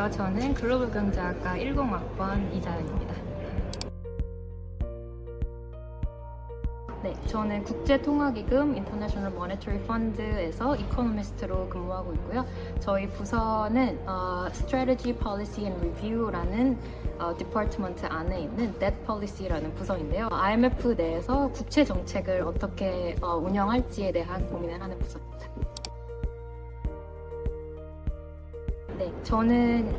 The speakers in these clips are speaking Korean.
안녕하세요. 저는 글로벌 경제학과 10학번 이자연입니다. 네, 저는 국제통화기금 International Monetary Fund에서 이코노미스트로 근무하고 있고요. 저희 부서는 Strategy, Policy and Review라는 디파트먼트 안에 있는 Debt Policy라는 부서인데요. IMF 내에서 국채 정책을 어떻게 운영할지에 대한 고민을 하는 부서입니다. 네, 저는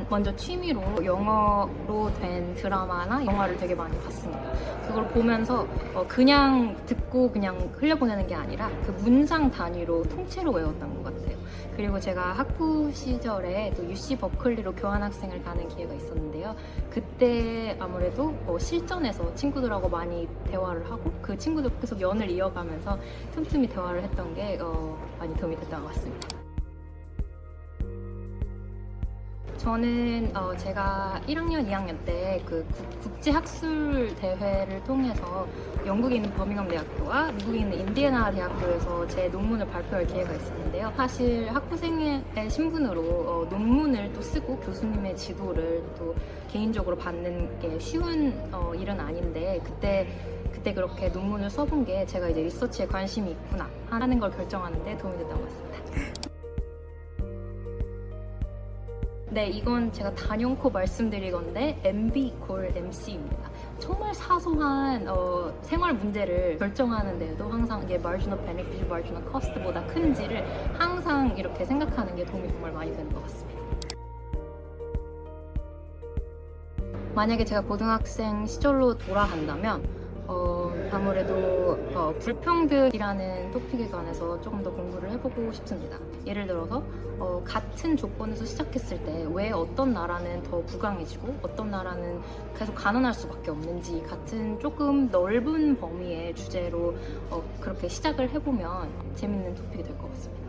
먼저 취미로 영어로 된 드라마나 영화를 되게 많이 봤습니다. 그걸 보면서 그냥 듣고 그냥 흘려보내는 게 아니라 그 문장 단위로 통째로 외웠던 것 같아요. 그리고 제가 학부 시절에 또 UC 버클리로 교환학생을 가는 기회가 있었는데요. 그때 아무래도 실전에서 친구들하고 많이 대화를 하고 그 친구들 계속 연을 이어가면서 틈틈이 대화를 했던 게 많이 도움이 됐던 것 같습니다. 저는 제가 1학년, 2학년 때 그 국제학술 대회를 통해서 영국에 있는 버밍엄 대학교와 미국에 있는 인디애나 대학교에서 제 논문을 발표할 기회가 있었는데요. 사실 학부생의 신분으로 논문을 또 쓰고 교수님의 지도를 또 개인적으로 받는 게 쉬운 일은 아닌데 그때 그렇게 논문을 써본 게 제가 이제 리서치에 관심이 있구나 하는 걸 결정하는데 도움이 됐던 것 같습니다. 네, 이건 제가 단연코 말씀드릴 건데 MB=MC입니다. 정말 사소한 생활 문제를 결정하는 데에도 항상 이게 marginal benefit, marginal cost보다 큰지를 항상 이렇게 생각하는 게 도움이 정말 많이 되는 것 같습니다. 만약에 제가 고등학생 시절로 돌아간다면 아무래도 불평등이라는 토픽에 관해서 조금 더 공부를 해보고 싶습니다. 예를 들어서 같은 조건에서 시작했을 때 왜 어떤 나라는 더 부강해지고 어떤 나라는 계속 가난할 수밖에 없는지 같은 조금 넓은 범위의 주제로 그렇게 시작을 해보면 재밌는 토픽이 될 것 같습니다.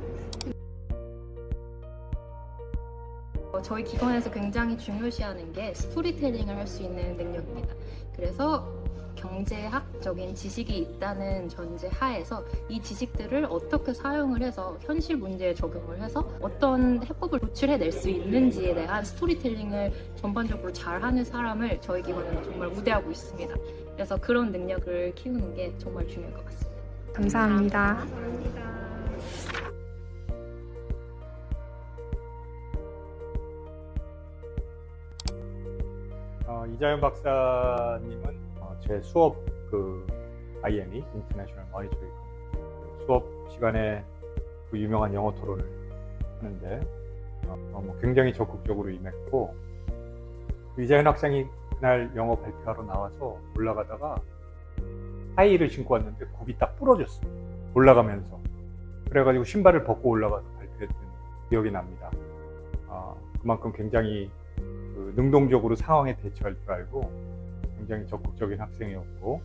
저희 기관에서 굉장히 중요시하는 게 스토리텔링을 할 수 있는 능력입니다. 그래서 경제학적인 지식이 있다는 전제 하에서 이 지식들을 어떻게 사용을 해서 현실 문제에 적용을 해서 어떤 해법을 도출해낼 수 있는지에 대한 스토리텔링을 전반적으로 잘하는 사람을 저희 기관은 정말 우대하고 있습니다. 그래서 그런 능력을 키우는 게 정말 중요할 것 같습니다. 감사합니다. 감사합니다. 이자연 박사님은 제 수업 IME International Monetary 수업 시간에 그 유명한 영어 토론을 하는데 굉장히 적극적으로 임했고 이자연 학생이 그날 영어 발표하러 나와서 올라가다가 하이힐을 신고 왔는데 굽이 딱 부러졌어요. 올라가면서. 그래가지고 신발을 벗고 올라가서 발표했던 기억이 납니다. 그만큼 굉장히 능동적으로 상황에 대처할 줄 알고 굉장히 적극적인 학생이었고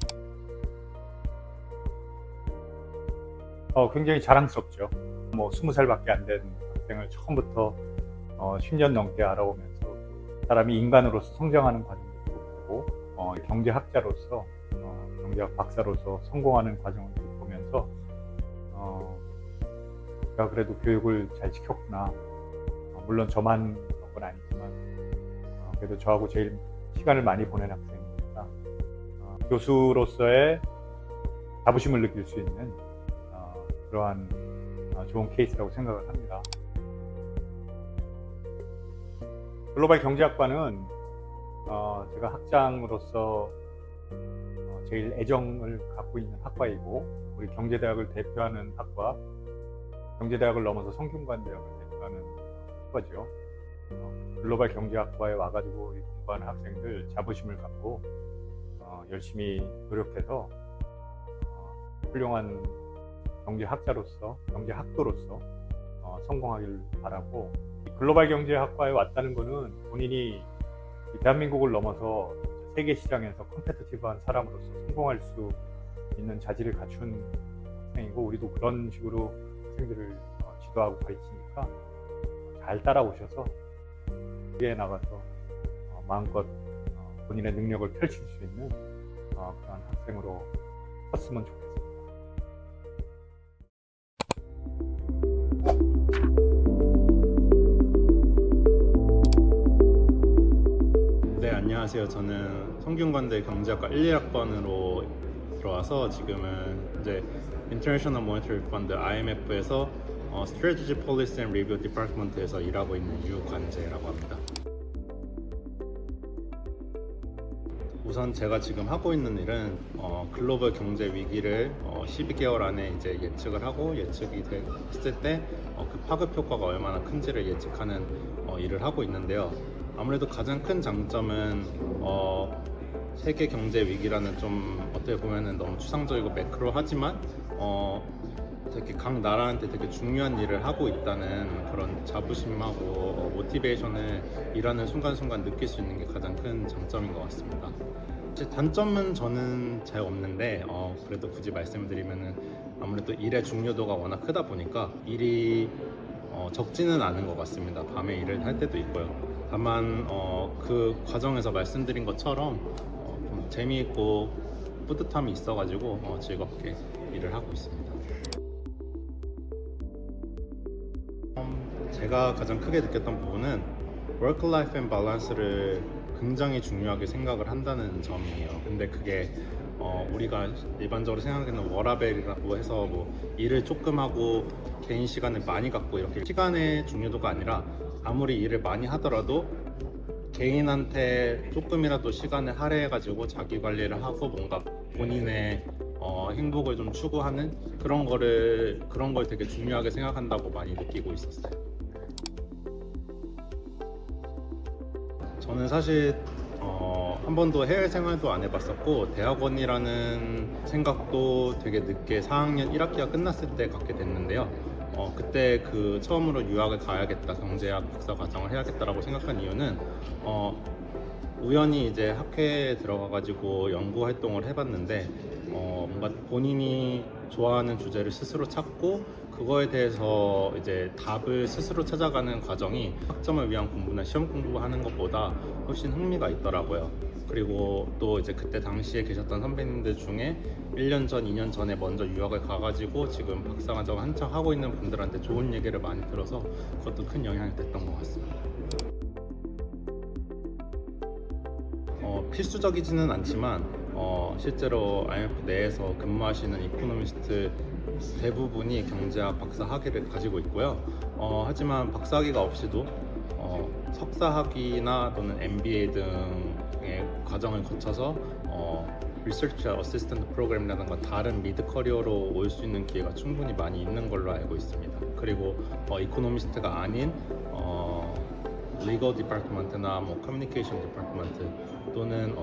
굉장히 자랑스럽죠. 20살밖에 안 된 학생을 처음부터 10년 넘게 알아오면서 사람이 인간으로서 성장하는 과정도 보고 경제학자로서 경제학 박사로서 성공하는 과정을 보면서 제가 그래도 교육을 잘 시켰구나. 물론 저만 그런 건 아니지만 그래도 저하고 제일 시간을 많이 보낸 학생이니까 교수로서의 자부심을 느낄 수 있는 그러한 좋은 케이스라고 생각을 합니다. 글로벌 경제학과는 제가 학장으로서 제일 애정을 갖고 있는 학과이고 우리 경제대학을 대표하는 학과, 경제대학을 넘어서 성균관대학을 대표하는 학과죠. 글로벌 경제학과에 와가지고 공부하는 학생들 자부심을 갖고 열심히 노력해서 훌륭한 경제학자로서, 경제학도로서 성공하길 바라고, 글로벌 경제학과에 왔다는 것은 본인이 대한민국을 넘어서 세계 시장에서 컴페티티브한 사람으로서 성공할 수 있는 자질을 갖춘 학생이고, 우리도 그런 식으로 학생들을 지도하고 가르치니까 잘 따라오셔서 세계에 나가서 마음껏 본인의 능력을 펼칠 수 있는 그런 학생으로 컸으면 좋겠습니다. 안녕하세요. 저는 성균관대 경제학과 1, 2학번으로 들어와서 지금은 이제 International Monetary Fund IMF에서 Strategy Policy and Review Department에서 일하고 있는 유관재라고 합니다. 우선 제가 지금 하고 있는 일은 글로벌 경제 위기를 12개월 안에 이제 예측을 하고 예측이 됐을 때 그 파급 효과가 얼마나 큰지를 예측하는 일을 하고 있는데요. 아무래도 가장 큰 장점은 세계 경제 위기라는 좀 어떻게 보면은 너무 추상적이고 매크로하지만 되게 각 나라한테 되게 중요한 일을 하고 있다는 그런 자부심하고 모티베이션을 일하는 순간순간 느낄 수 있는 게 가장 큰 장점인 것 같습니다. 단점은 저는 잘 없는데 그래도 굳이 말씀드리면은 아무래도 일의 중요도가 워낙 크다 보니까 일이 적지는 않은 것 같습니다. 밤에 일을 할 때도 있고요. 다만 그 과정에서 말씀드린 것처럼 좀 재미있고 뿌듯함이 있어가지고 즐겁게 일을 하고 있습니다. 제가 가장 크게 느꼈던 부분은 work-life and balance를 굉장히 중요하게 생각을 한다는 점이에요. 근데 그게 우리가 일반적으로 생각하는 워라밸이라고 해서 뭐 일을 조금 하고 개인 시간을 많이 갖고 이렇게 시간의 중요도가 아니라 아무리 일을 많이 하더라도 개인한테 조금이라도 시간을 할애해가지고 자기 관리를 하고 뭔가 본인의 행복을 좀 추구하는 그런 걸 되게 중요하게 생각한다고 많이 느끼고 있었어요. 저는 사실 한 번도 해외 생활도 안 해봤었고 대학원이라는 생각도 되게 늦게 4학년 1학기가 끝났을 때 갖게 됐는데요. 그때 그 처음으로 유학을 가야겠다, 경제학 박사 과정을 해야겠다라고 생각한 이유는 우연히 이제 학회에 들어가가지고 연구 활동을 해봤는데 뭔가 본인이 좋아하는 주제를 스스로 찾고 그거에 대해서 이제 답을 스스로 찾아가는 과정이 학점을 위한 공부나 시험 공부하는 것보다 훨씬 흥미가 있더라고요. 그리고 또 이제 그때 당시에 계셨던 선배님들 중에 1년 전, 2년 전에 먼저 유학을 가가지고 지금 박사과정 한창 하고 있는 분들한테 좋은 얘기를 많이 들어서 그것도 큰 영향이 됐던 것 같습니다. 필수적이지는 않지만 실제로 IMF 내에서 근무하시는 이코노미스트 대부분이 경제학 박사 학위를 가지고 있고요. 하지만 박사 학위가 없이도 석사 학위나 또는 MBA 등의 과정을 거쳐서 Research Assistant Program이라든가 다른 미드 커리어로 올 수 있는 기회가 충분히 많이 있는 걸로 알고 있습니다. 그리고 이코노미스트가 아닌 Legal Department나 뭐 Communication Department 또는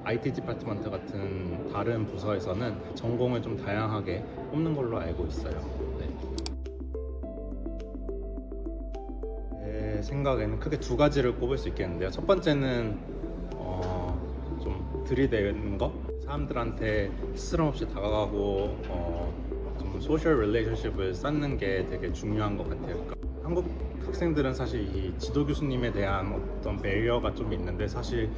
IT 디파트먼트 같은 다른 부서에서는 전공을 좀 다양하게 뽑는 걸로 알고 있어요. 네. 제 생각에는 크게 두 가지를 꼽을 수 있겠는데요. 첫 번째는 좀 들이대는 거, 사람들한테 스스럼 없이 다가가고 좀 소셜 릴레이션십을 쌓는 게 되게 중요한 것 같아요. 그러니까 한국 학생들은 사실 이 지도 교수님에 대한 어떤 배리어가 좀 있는데 사실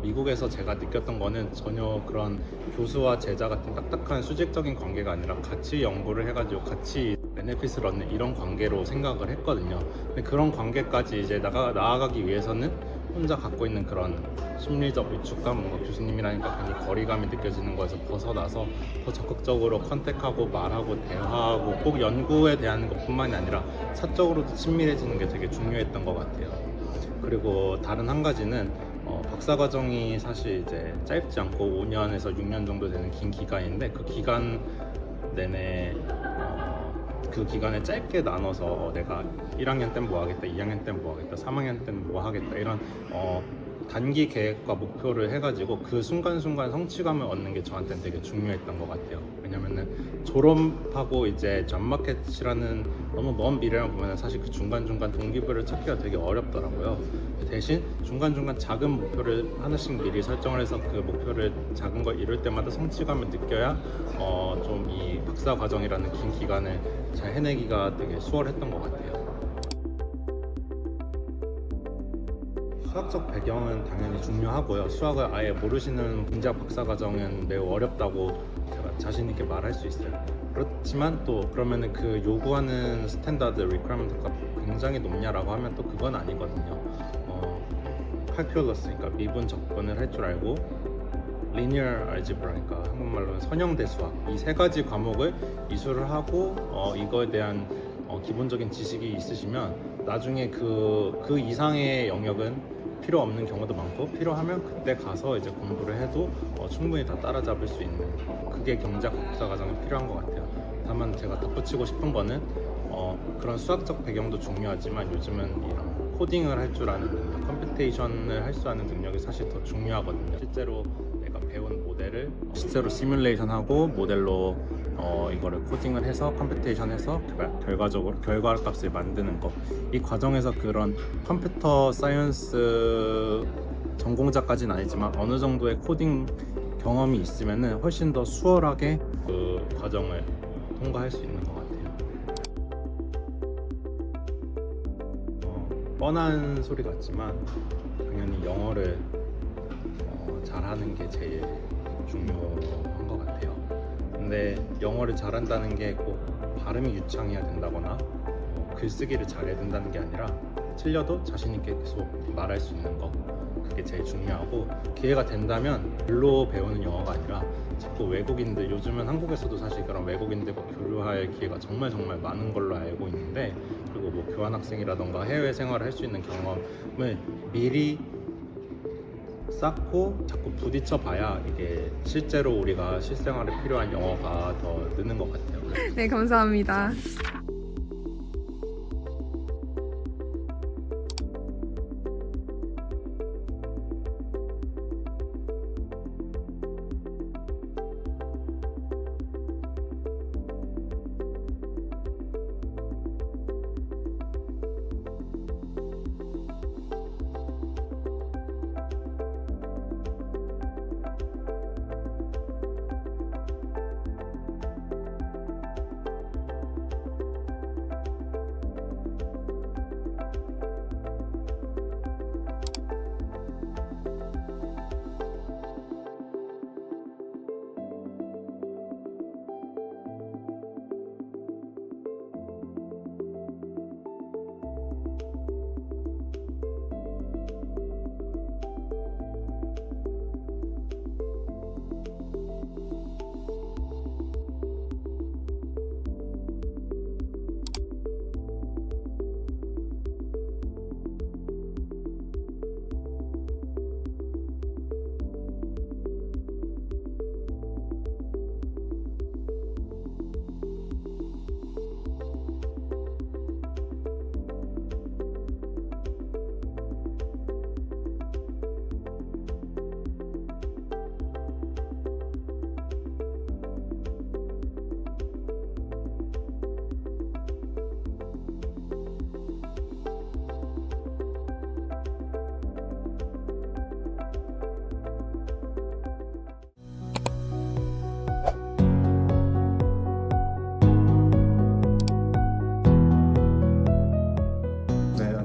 미국에서 제가 느꼈던 거는 전혀 그런 교수와 제자 같은 딱딱한 수직적인 관계가 아니라 같이 연구를 해가지고 같이 베네핏을 얻는 이런 관계로 생각을 했거든요. 근데 그런 관계까지 이제 나아가기 위해서는 혼자 갖고 있는 그런 심리적 위축감, 뭔가 교수님이라니까 괜히 거리감이 느껴지는 거에서 벗어나서 더 적극적으로 컨택하고 말하고 대화하고 꼭 연구에 대한 것뿐만이 아니라 사적으로도 친밀해지는 게 되게 중요했던 것 같아요. 그리고 다른 한 가지는 박사과정이 사실 이제 짧지 않고 5년에서 6년 정도 되는 긴 기간인데 그 기간 내내 그 기간에 짧게 나눠서 내가 1학년 땐 뭐 하겠다, 2학년 땐 뭐 하겠다, 3학년 땐 뭐 하겠다 이런 단기 계획과 목표를 해가지고 그 순간순간 성취감을 얻는 게 저한테는 되게 중요했던 것 같아요. 왜냐면은 졸업하고 이제 잡마켓이라는 너무 먼 미래를 보면 사실 그 중간중간 동기부여를 찾기가 되게 어렵더라고요. 대신 중간중간 작은 목표를 하나씩 미리 설정을 해서 그 목표를 작은 걸 이룰 때마다 성취감을 느껴야 좀 이 박사 과정이라는 긴 기간을 잘 해내기가 되게 수월했던 것 같아요. 수학적 배경은 당연히 중요하고요. 수학을 아예 모르시는 경제학 박사과정은 매우 어렵다고 제가 자신 있게 말할 수 있어요. 그렇지만 또 그러면은 그 요구하는 스탠다드 리퀘어먼트가 굉장히 높냐라고 하면 또 그건 아니거든요. calculus, 그러니까 미분 적분을 할 줄 알고 linear algebra니까 한국말로는 선형대수학, 이 세 가지 과목을 이수를 하고 이거에 대한 기본적인 지식이 있으시면 나중에 그 이상의 영역은 필요 없는 경우도 많고, 필요하면 그때 가서 이제 공부를 해도 충분히 다 따라잡을 수 있는, 그게 경제학 국사 과정에 필요한 것 같아요. 다만 제가 덧붙이고 싶은 거는 그런 수학적 배경도 중요하지만 요즘은 이런 코딩을 할 줄 아는 능력, 컴퓨테이션을 할 줄 아는 능력이 사실 더 중요하거든요. 실제로 내가 배운 모델을 실제로 시뮬레이션하고 모델로 이거를 코딩을 해서 컴퓨테이션해서 결과적으로 결과값을 만드는 거, 이 과정에서 그런 컴퓨터 사이언스 전공자까지는 아니지만 어느 정도의 코딩 경험이 있으면은 훨씬 더 수월하게 그 과정을 통과할 수 있는 것 같아요. 뻔한 소리 같지만 당연히 영어를 잘하는 게 제일 중요한 것 같아요. 근데 영어를 잘한다는 게 꼭 발음이 유창해야 된다거나 글쓰기를 잘해야 된다는 게 아니라 틀려도 자신 있게 계속 말할 수 있는 거, 그게 제일 중요하고, 기회가 된다면 글로 배우는 영어가 아니라 자꾸 외국인들, 요즘은 한국에서도 사실 그런 외국인들과 교류할 기회가 정말 많은 걸로 알고 있는데, 그리고 뭐 교환학생이라던가 해외 생활을 할 수 있는 경험을 미리 쌓고 자꾸 부딪혀 봐야 이게 실제로 우리가 실생활에 필요한 영어가 더 느는 것 같아요. 네, 감사합니다.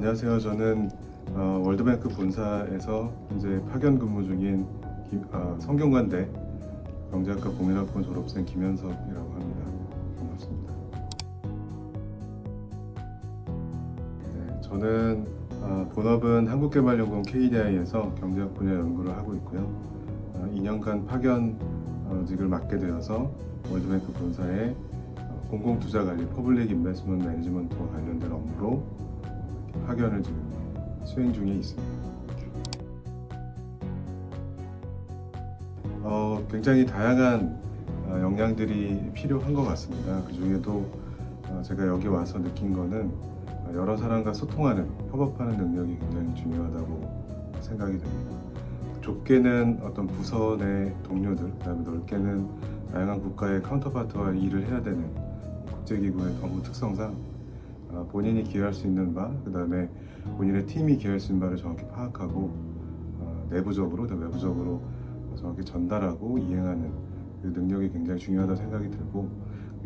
안녕하세요. 저는 월드뱅크 본사에서 현재 파견 근무 중인 성균관대 경제학과 공인학번 졸업생 김현석이라고 합니다. 반갑습니다. 네, 저는 본업은 한국개발연구원 KDI에서 경제학 분야 연구를 하고 있고요. 2년간 파견직을 맡게 되어서 월드뱅크 본사의 공공투자관리, 퍼블릭 인베스트먼트 매니지먼트와 관련된 업무로 파견을 지금 수행 중에 있습니다. 굉장히 다양한 역량들이 필요한 것 같습니다. 그 중에도 제가 여기 와서 느낀 거는 여러 사람과 소통하는, 협업하는 능력이 굉장히 중요하다고 생각이 됩니다. 좁게는 어떤 부서 내 동료들, 그다음에 넓게는 다양한 국가의 카운터파트와 일을 해야 되는 국제기구의 업무 특성상 본인이 기여할 수 있는 바, 그 다음에 본인의 팀이 기여할 수 있는 바를 정확히 파악하고 내부적으로, 외부적으로 정확히 전달하고 이행하는 그 능력이 굉장히 중요하다고 생각이 들고,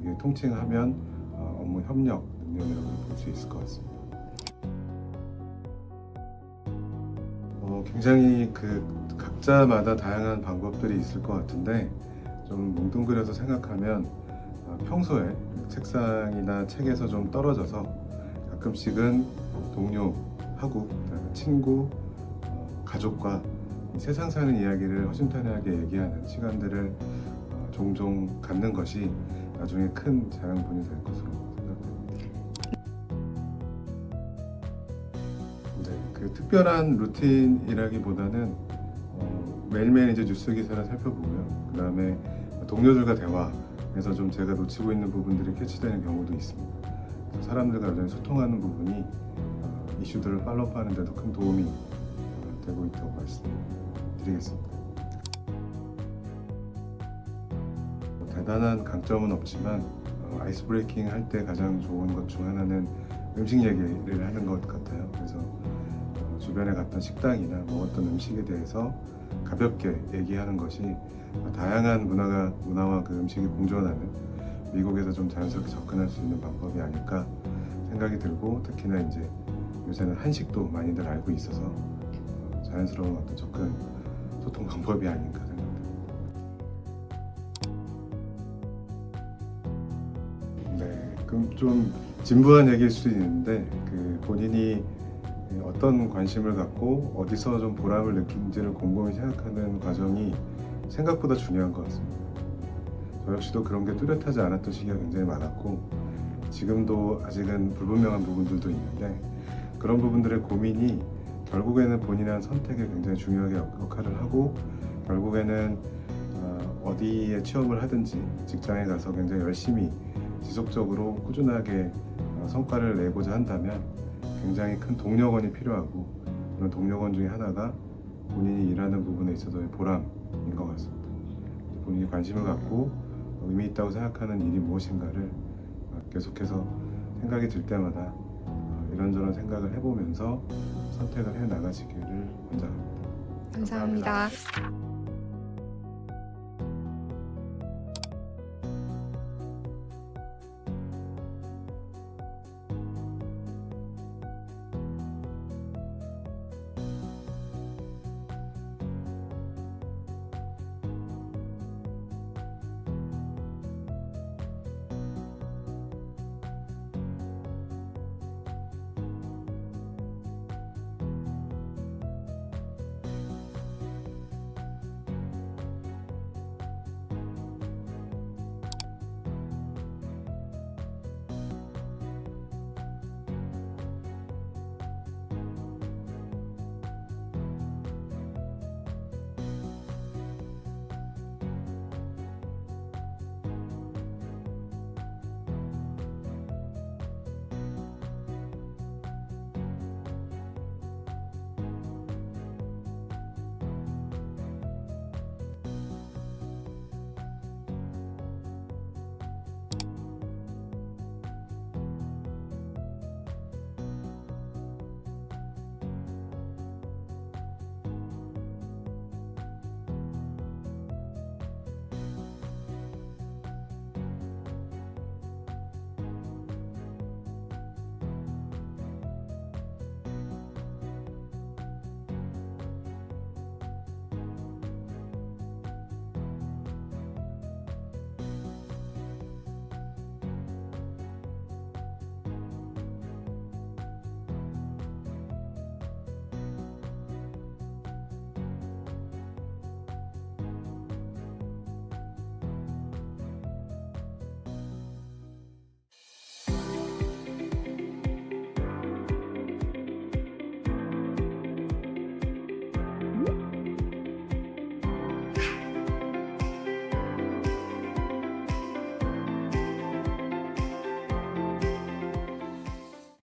이게 통칭하면 업무 협력 능력이라고 볼 수 있을 것 같습니다. 굉장히 각자마다 다양한 방법들이 있을 것 같은데, 좀 뭉뚱그려서 생각하면 평소에 책상이나 책에서 좀 떨어져서 가끔씩은 동료하고 친구, 가족과 이 세상 사는 이야기를 허심탄회하게 얘기하는 시간들을 종종 갖는 것이 나중에 큰 자양분이 될 것으로 생각됩니다. 네, 그 특별한 루틴이라기보다는 매일매일 이제 뉴스 기사를 살펴보고요. 그 다음에 동료들과 대화에서 좀 제가 놓치고 있는 부분들이 캐치되는 경우도 있습니다. 그래서 사람들과 여전히 소통하는 부분이 이슈들을 팔로우하는 데도 큰 도움이 되고 있다고 말씀드리겠습니다. 대단한 강점은 없지만 아이스 브레이킹 할 때 가장 좋은 것 중 하나는 음식 얘기를 하는 것 같아요. 그래서 주변에 갔던 식당이나 먹었던 음식에 대해서 가볍게 얘기하는 것이 다양한 문화와 그 음식이 공존하는 미국에서 좀 자연스럽게 접근할 수 있는 방법이 아닐까 생각이 들고, 특히나 이제 요새는 한식도 많이들 알고 있어서 자연스러운 어떤 접근, 소통 방법이 아닌가 생각합니다. 네, 그럼 좀 진부한 얘기일 수 있는데 그 본인이 어떤 관심을 갖고 어디서 좀 보람을 느낀지를 곰곰이 생각하는 과정이 생각보다 중요한 것 같습니다. 저 역시도 그런 게 뚜렷하지 않았던 시기가 굉장히 많았고, 지금도 아직은 불분명한 부분들도 있는데, 그런 부분들의 고민이 결국에는 본인의 한 선택에 굉장히 중요하게 역할을 하고, 결국에는 어디에 취업을 하든지 직장에 가서 굉장히 열심히 지속적으로 꾸준하게 성과를 내고자 한다면 굉장히 큰 동력원이 필요하고, 그런 동력원 중에 하나가 본인이 일하는 부분에 있어서의 보람인 것 같습니다. 본인이 관심을 갖고 의미 있다고 생각하는 일이 무엇인가를 계속해서 생각이 들 때마다 이런저런 생각을 해보면서 선택을 해 나가시기를 권장합니다. 감사합니다.